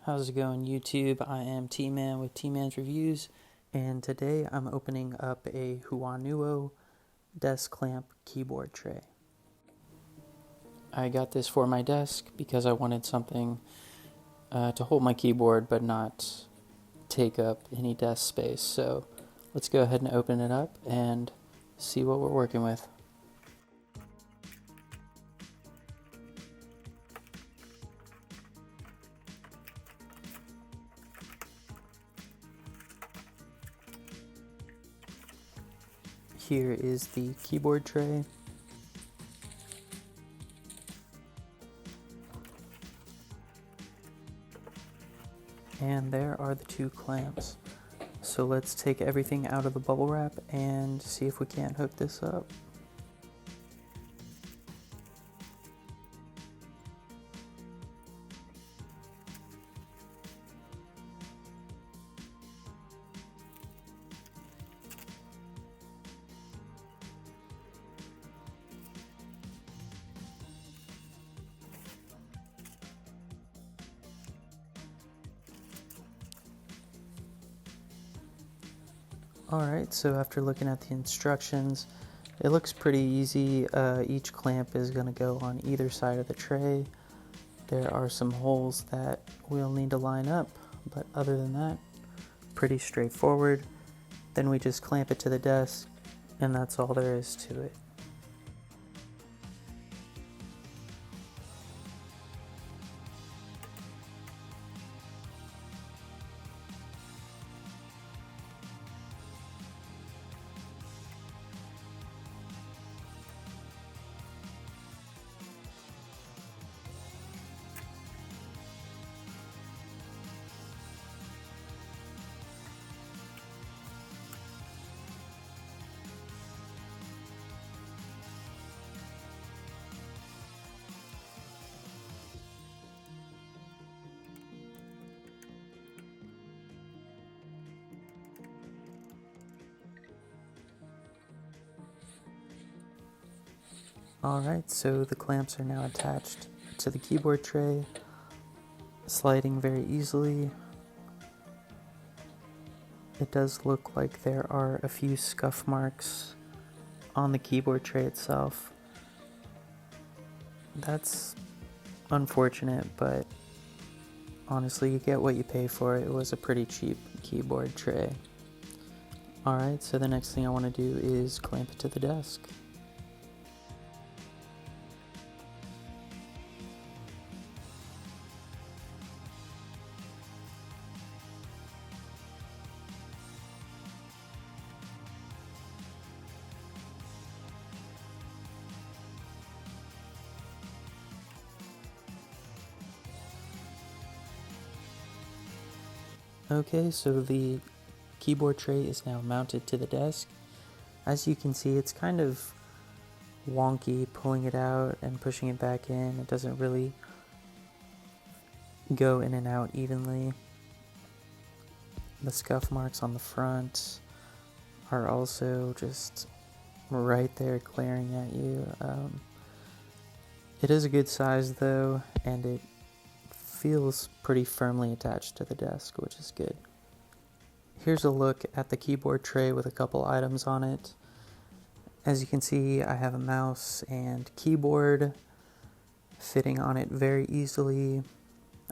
How's it going, YouTube? I am T-Man with T-Man's Reviews, and today I'm opening up a Huanuo desk clamp keyboard tray. I got this for my desk because I wanted something to hold my keyboard but not take up any desk space. So let's go ahead and open it up and see what we're working with. Here is the keyboard tray. And there are the two clamps. So let's take everything out of the bubble wrap and see if we can't hook this up. Alright, so after looking at the instructions, it looks pretty easy. Each clamp is going to go on either side of the tray. There are some holes that we'll need to line up, but other than that, pretty straightforward. Then we just clamp it to the desk, and that's all there is to it. Alright, so the clamps are now attached to the keyboard tray, sliding very easily. It does look like there are a few scuff marks on the keyboard tray itself. That's unfortunate, but honestly, you get what you pay for. It was a pretty cheap keyboard tray. Alright, so the next thing I want to do is clamp it to the desk. Okay, so the keyboard tray is now mounted to the desk. As you can see, it's kind of wonky pulling it out and pushing it back in. It doesn't really go in and out evenly. The scuff marks on the front are also just right there glaring at you. It is a good size though, and it feels pretty firmly attached to the desk, which is good. Here's a look at the keyboard tray with a couple items on it. As you can see, I have a mouse and keyboard fitting on it very easily.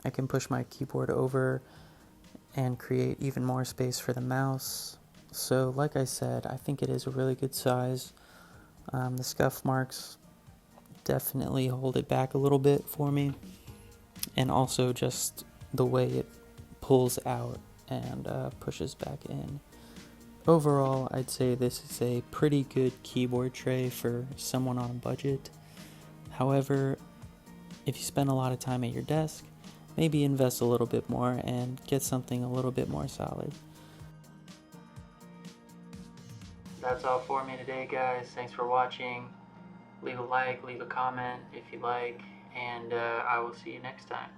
I can push my keyboard over and create even more space for the mouse. So like I said, I think it is a really good size. The scuff marks definitely hold it back a little bit for me, and also just the way it pulls out and pushes back in. Overall, I'd say this is a pretty good keyboard tray for someone on a budget. However, if you spend a lot of time at your desk, maybe invest a little bit more and get something a little bit more solid. That's all for me today, guys. Thanks for watching. Leave a like, leave a comment if you like, and I will see you next time.